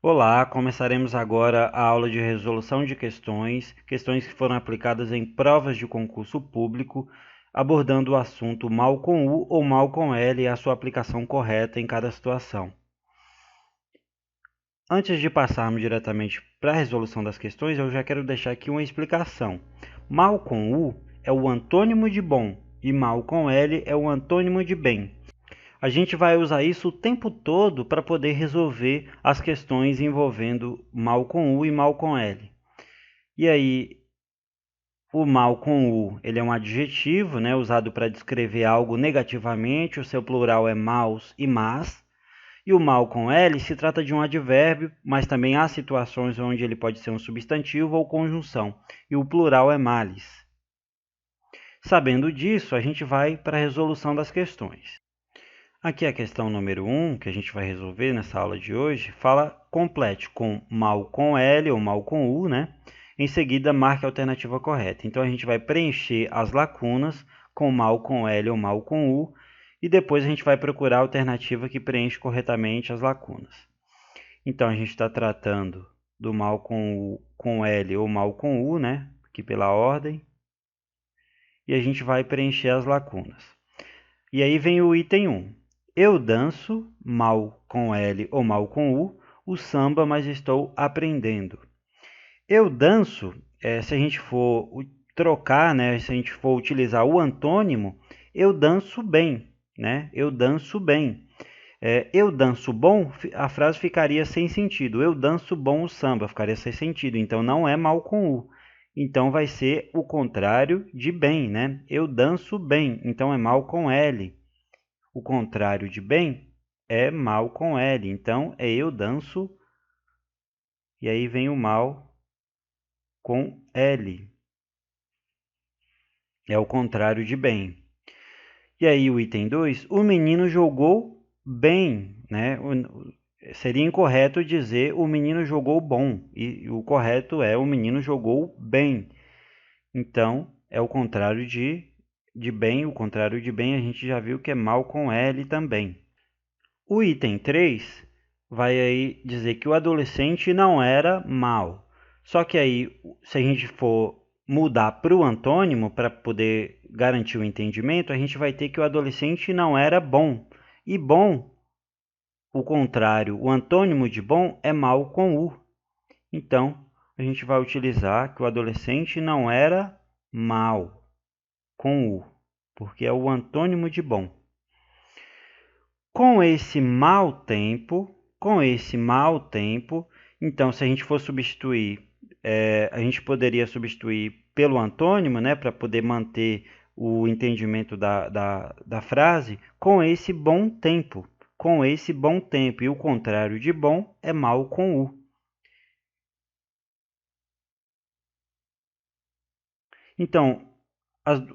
Olá, começaremos agora a aula de resolução de questões que foram aplicadas em provas de concurso público, abordando o assunto mal com U ou mal com L e a sua aplicação correta em cada situação. Antes de passarmos diretamente para a resolução das questões, eu já quero deixar aqui uma explicação. Mal com U é o antônimo de bom e mal com L é o antônimo de bem. A gente vai usar isso o tempo todo para poder resolver as questões envolvendo mal com U e mal com L. E aí, o mal com U, ele é um adjetivo, né, usado para descrever algo negativamente, o seu plural é maus e más. E o mal com L se trata de um advérbio, mas também há situações onde ele pode ser um substantivo ou conjunção, e o plural é males. Sabendo disso, a gente vai para a resolução das questões. Aqui a questão número 1, que a gente vai resolver nessa aula de hoje, fala complete com mal com L ou mal com U, né? Em seguida, marque a alternativa correta. Então, a gente vai preencher as lacunas com mal com L ou mal com U e depois a gente vai procurar a alternativa que preenche corretamente as lacunas. Então, a gente está tratando do mal com L ou mal com U, né? Aqui pela ordem. E a gente vai preencher as lacunas. E aí vem o item 1. Eu danço, mal com L ou mal com U, o samba, mas estou aprendendo. Eu danço, se a gente for trocar, né, se a gente for utilizar o antônimo, eu danço bem, né? Eu danço bem. Eu danço bom, a frase ficaria sem sentido. Eu danço bom o samba, ficaria sem sentido. Então, não é mal com U. Então, vai ser o contrário de bem, né? Eu danço bem, então é mal com L. O contrário de bem é mal com L. Então, é eu danço, e aí vem o mal com L. É o contrário de bem. E aí, o item 2, o menino jogou bem, né? Seria incorreto dizer o menino jogou bom. E o correto é o menino jogou bem. Então, é o contrário de bem. O contrário de bem a gente já viu que é mal com L também. O item 3 vai aí dizer que o adolescente não era mal. Só que aí, se a gente for mudar para o antônimo, para poder garantir o entendimento, a gente vai ter que o adolescente não era bom. E bom, o contrário, o antônimo de bom é mal com U. Então, a gente vai utilizar que o adolescente não era mal com U, porque é o antônimo de bom. Com esse mau tempo, então se a gente for substituir, a gente poderia substituir pelo antônimo, né, para poder manter o entendimento da frase, com esse bom tempo. Com esse bom tempo. E o contrário de bom é mal com U. Então,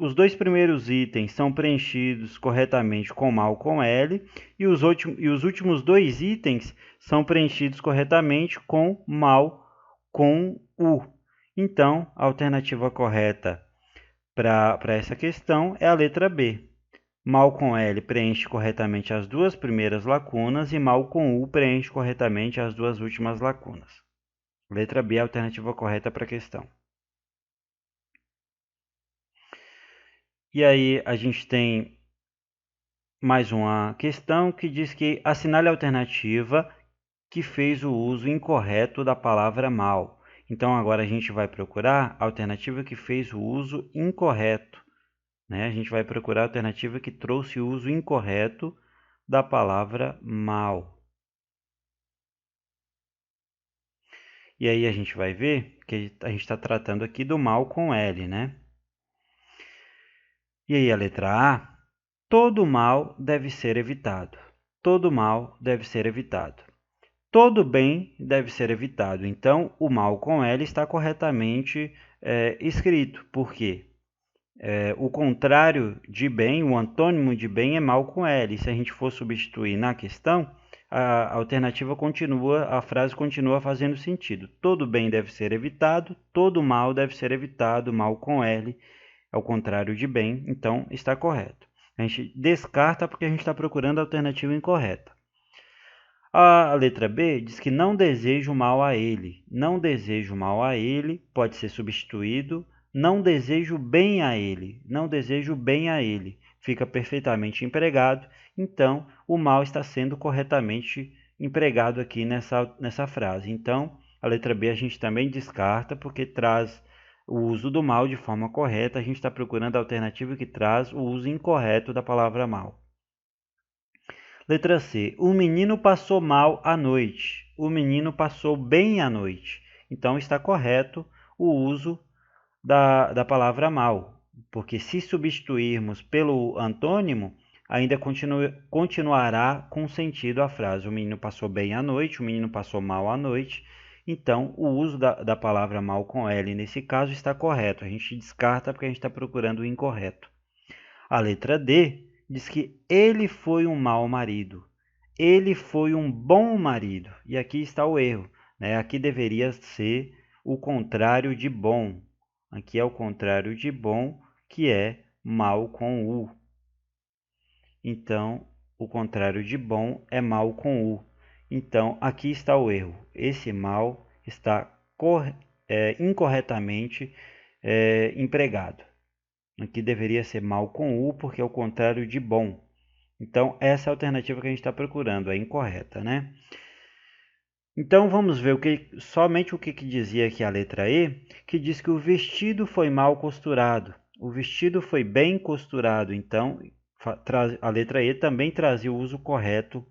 os dois primeiros itens são preenchidos corretamente com mal com L e os últimos dois itens são preenchidos corretamente com mal com U. Então, a alternativa correta para essa questão é a letra B. Mal com L preenche corretamente as duas primeiras lacunas e mal com U preenche corretamente as duas últimas lacunas. Letra B é a alternativa correta para a questão. E aí a gente tem mais uma questão que diz que assinale a alternativa que fez o uso incorreto da palavra mal. Então, agora a gente vai procurar a alternativa que fez o uso incorreto, né? A gente vai procurar a alternativa que trouxe o uso incorreto da palavra mal. E aí a gente vai ver que a gente está tratando aqui do mal com L, né? E aí a letra A, todo mal deve ser evitado. Todo mal deve ser evitado. Todo bem deve ser evitado. Então, o mal com L está corretamente escrito. Por quê? O contrário de bem, o antônimo de bem é mal com L. Se a gente for substituir na questão, a alternativa continua, a frase continua fazendo sentido. Todo bem deve ser evitado, todo mal deve ser evitado, mal com L é o contrário de bem, então está correto. A gente descarta porque a gente está procurando a alternativa incorreta. A letra B diz que não desejo mal a ele. Não desejo mal a ele pode ser substituído. Não desejo bem a ele. Não desejo bem a ele. Fica perfeitamente empregado. Então, o mal está sendo corretamente empregado aqui nessa frase. Então, a letra B a gente também descarta porque traz o uso do mal de forma correta. A gente está procurando a alternativa que traz o uso incorreto da palavra mal. Letra C. O menino passou mal à noite. O menino passou bem à noite. Então está correto o uso da palavra mal, porque se substituirmos pelo antônimo, ainda continuará com sentido a frase. O menino passou bem à noite, o menino passou mal à noite. Então, o uso da palavra mal com L nesse caso está correto. A gente descarta porque a gente está procurando o incorreto. A letra D diz que ele foi um mau marido. Ele foi um bom marido. E aqui está o erro, né? Aqui deveria ser o contrário de bom. Aqui é o contrário de bom, que é mal com U. Então, o contrário de bom é mal com U. Então, aqui está o erro. Esse mal está incorretamente empregado. Aqui deveria ser mal com U, porque é o contrário de bom. Então, essa é a alternativa que a gente está procurando, é incorreta, né? Então, vamos ver somente o que dizia aqui a letra E, que diz que o vestido foi mal costurado. O vestido foi bem costurado. Então, a letra E também trazia o uso correto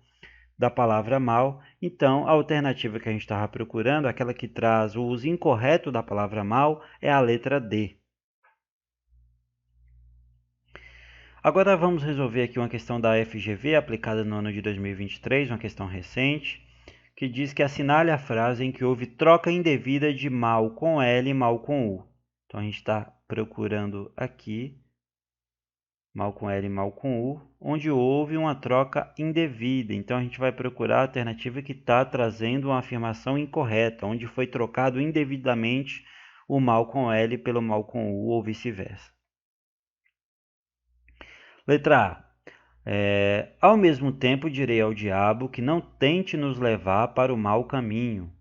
da palavra mal. Então, a alternativa que a gente estava procurando, aquela que traz o uso incorreto da palavra mal, é a letra D. Agora vamos resolver aqui uma questão da FGV aplicada no ano de 2023, uma questão recente, que diz que assinale a frase em que houve troca indevida de mal com L e mal com U. Então a gente está procurando aqui mal com L e mal com U, onde houve uma troca indevida. Então a gente vai procurar a alternativa que está trazendo uma afirmação incorreta, onde foi trocado indevidamente o mal com L pelo mal com U ou vice-versa. Letra A. Ao mesmo tempo direi ao diabo que não tente nos levar para o mau caminho.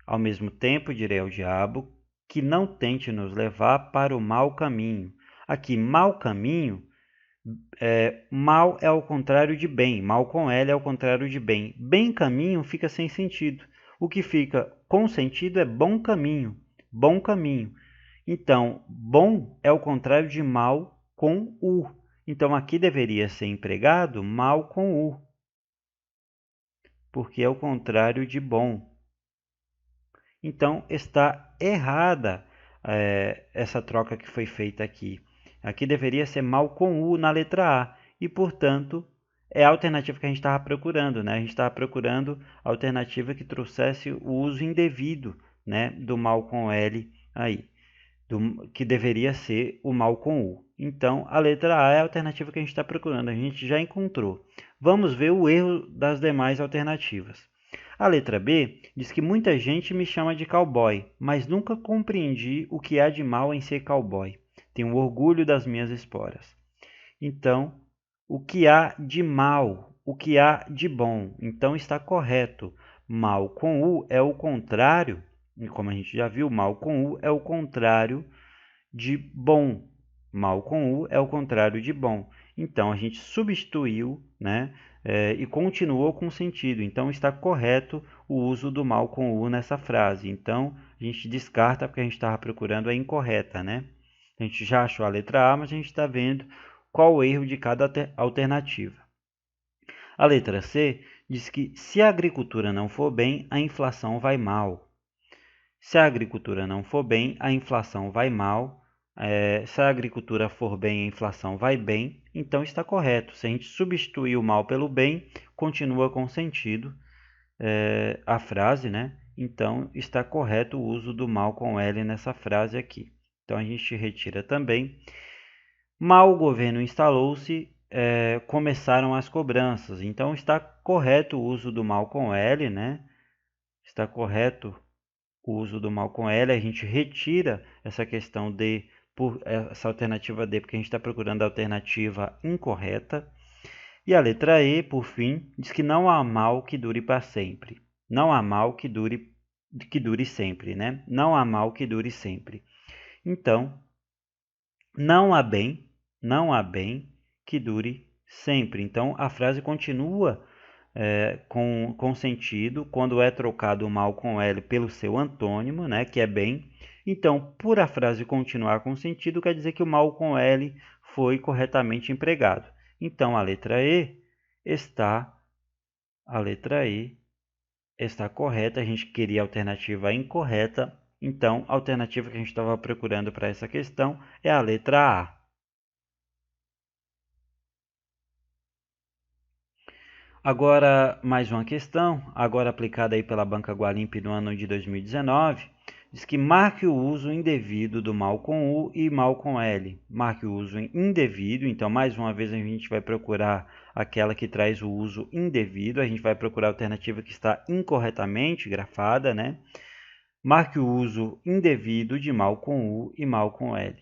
Ao mesmo tempo direi ao diabo que não tente nos levar para o mau caminho. Aqui, mau caminho, mal é o contrário de bem. Mal com L é o contrário de bem. Bem caminho fica sem sentido. O que fica com sentido é bom caminho. Bom caminho. Então, bom é o contrário de mal com U. Então, aqui deveria ser empregado mal com U, porque é o contrário de bom. Então, está errada essa troca que foi feita aqui. Aqui deveria ser mal com U na letra A, e, portanto, é a alternativa que a gente estava procurando, né? A gente estava procurando a alternativa que trouxesse o uso indevido, né, do mal com L aí. Que deveria ser o mal com U. Então, a letra A é a alternativa que a gente está procurando, a gente já encontrou. Vamos ver o erro das demais alternativas. A letra B diz que muita gente me chama de cowboy, mas nunca compreendi o que há de mal em ser cowboy. Tenho orgulho das minhas esporas. Então, o que há de mal, o que há de bom. Então, está correto. Mal com U é o contrário. E como a gente já viu, mal com U é o contrário de bom. Mal com U é o contrário de bom. Então, a gente substituiu, né, e continuou com sentido. Então, está correto o uso do mal com U nessa frase. Então, a gente descarta porque a gente estava procurando a incorreta, né? A gente já achou a letra A, mas a gente está vendo qual o erro de cada alternativa. A letra C diz que se a agricultura não for bem, a inflação vai mal. Se a agricultura não for bem, a inflação vai mal. Se a agricultura for bem, a inflação vai bem. Então está correto. Se a gente substituir o mal pelo bem, continua com sentido a frase, né? Então está correto o uso do mal com L nessa frase aqui. Então a gente retira também. Mal o governo instalou-se, começaram as cobranças. Então está correto o uso do mal com L, né? Está correto o uso do mal com L. A gente retira essa questão essa alternativa D, porque a gente está procurando a alternativa incorreta. E a letra E, por fim, diz que não há mal que dure para sempre. Não há mal que dure sempre, né? Não há mal que dure sempre. Então, não há bem que dure sempre. Então, a frase continua com sentido quando é trocado o mal com L pelo seu antônimo, né, que é bem. Então, por a frase continuar com sentido, quer dizer que o mal com L foi corretamente empregado. Então, a letra E está correta. A gente queria a alternativa incorreta. Então, a alternativa que a gente estava procurando para essa questão é a letra A. Agora, mais uma questão, agora aplicada aí pela Banca Gualimp no ano de 2019, diz que marque o uso indevido do mal com U e mal com L. Marque o uso indevido, então mais uma vez a gente vai procurar aquela que traz o uso indevido, a gente vai procurar a alternativa que está incorretamente grafada, né? Marque o uso indevido de mal com U e mal com L.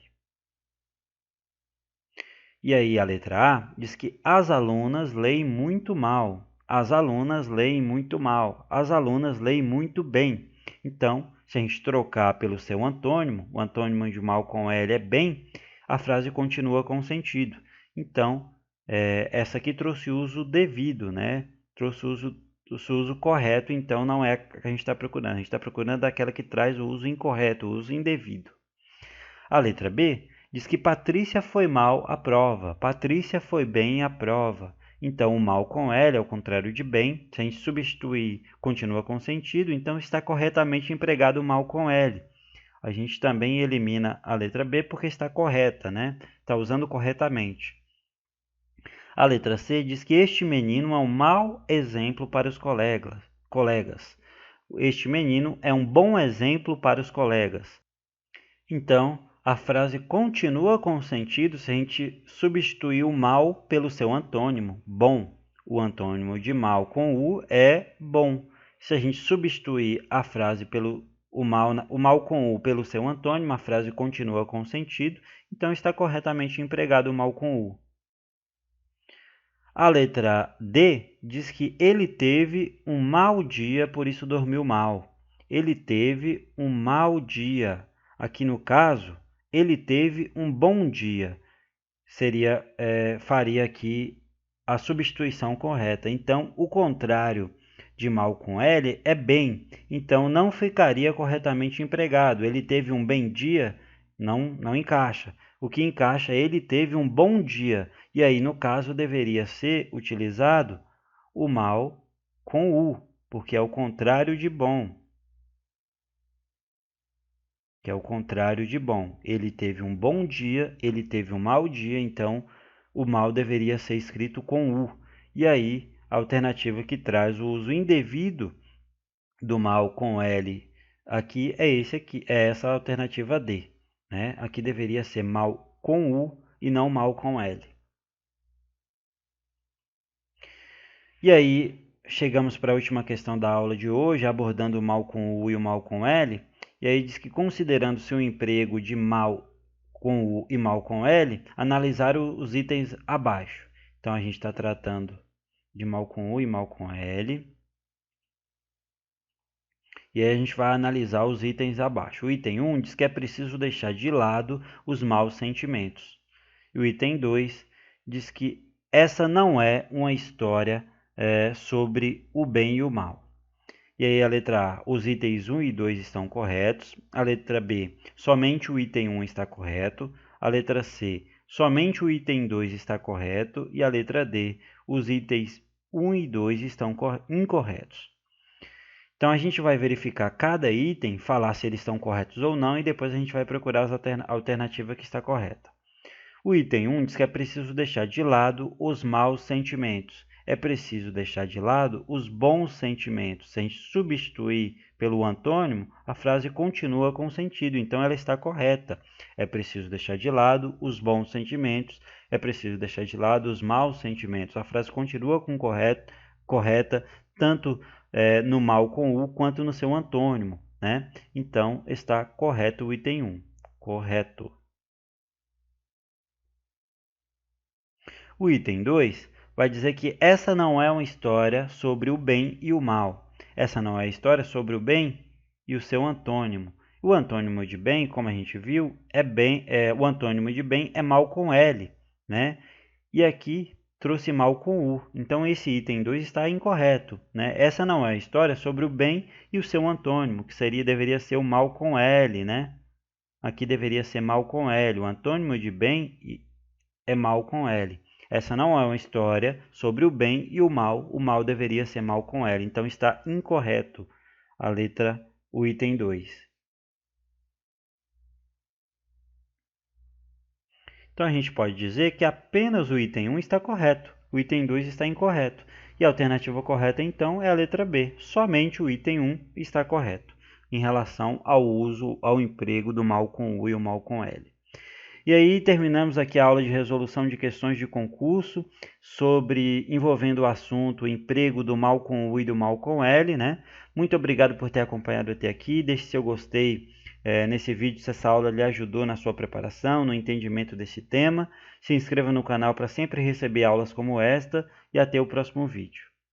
E aí a letra A diz que as alunas leem muito mal, as alunas leem muito mal, as alunas leem muito bem. Então, se a gente trocar pelo seu antônimo, o antônimo de mal com L é bem, a frase continua com sentido. Então, essa aqui trouxe o uso devido, né? Trouxe o uso correto, então não é a que a gente está procurando. A gente está procurando aquela que traz o uso incorreto, o uso indevido. A letra B diz que Patrícia foi mal à prova, Patrícia foi bem à prova. Então, o mal com L é o contrário de bem. Se a gente substituir, continua com sentido, então está corretamente empregado o mal com L. A gente também elimina a letra B porque está correta, né? Está usando corretamente. A letra C diz que este menino é um mau exemplo para os colegas. Este menino é um bom exemplo para os colegas. Então, a frase continua com sentido se a gente substituir o mal pelo seu antônimo, bom. O antônimo de mal com U é bom. Se a gente substituir a frase pelo o mal com U pelo seu antônimo, a frase continua com sentido, então está corretamente empregado o mal com U. A letra D diz que ele teve um mau dia, por isso dormiu mal. Ele teve um mau dia. Aqui no caso, ele teve um bom dia. Faria aqui a substituição correta. Então, o contrário de mal com L é bem. Então, não ficaria corretamente empregado. Ele teve um bem dia, não encaixa. O que encaixa é ele teve um bom dia. E aí, no caso, deveria ser utilizado o mal com U, porque é o contrário de bom. Que é o contrário de bom. Ele teve um bom dia, ele teve um mau dia, então o mal deveria ser escrito com U. E aí, a alternativa que traz o uso indevido do mal com L aqui é essa alternativa D, né? Aqui deveria ser mal com U e não mal com L. E aí, chegamos para a última questão da aula de hoje, abordando o mal com U e o mal com L. E aí diz que, considerando-se um emprego de mal com U e mal com L, analisar os itens abaixo. Então, a gente está tratando de mal com U e mal com L. E aí a gente vai analisar os itens abaixo. O item 1 diz que é preciso deixar de lado os maus sentimentos. E o item 2 diz que essa não é uma história sobre o bem e o mal. E aí a letra A, os itens 1 e 2 estão corretos. A letra B, somente o item 1 está correto. A letra C, somente o item 2 está correto. E a letra D, os itens 1 e 2 estão incorretos. Então a gente vai verificar cada item, falar se eles estão corretos ou não, e depois a gente vai procurar a alternativa que está correta. O item 1 diz que é preciso deixar de lado os maus sentimentos. É preciso deixar de lado os bons sentimentos. Se a gente substituir pelo antônimo, a frase continua com sentido, então ela está correta. É preciso deixar de lado os bons sentimentos. É preciso deixar de lado os maus sentimentos. A frase continua com correta tanto no mal com U quanto no seu antônimo, né? Então está correto o item 1. Correto. O item 2 vai dizer que essa não é uma história sobre o bem e o mal. Essa não é a história sobre o bem e o seu antônimo. O antônimo de bem, como a gente viu, o antônimo de bem é mal com L, né? E aqui trouxe mal com U. Então esse item 2 está incorreto, né? Essa não é a história sobre o bem e o seu antônimo, que deveria ser o mal com L, né? Aqui deveria ser mal com L. O antônimo de bem é mal com L. Essa não é uma história sobre o bem e o mal. O mal deveria ser mal com L. Então está incorreto o item 2. Então a gente pode dizer que apenas o item 1 está correto, o item 2 está incorreto. E a alternativa correta então é a letra B. Somente o item 1 está correto em relação ao emprego do mal com U e o mal com L. E aí terminamos aqui a aula de resolução de questões de concurso envolvendo o assunto emprego do mal com U e do mal com L, né? Muito obrigado por ter acompanhado até aqui. Deixe seu gostei nesse vídeo se essa aula lhe ajudou na sua preparação, no entendimento desse tema. Se inscreva no canal para sempre receber aulas como esta e até o próximo vídeo.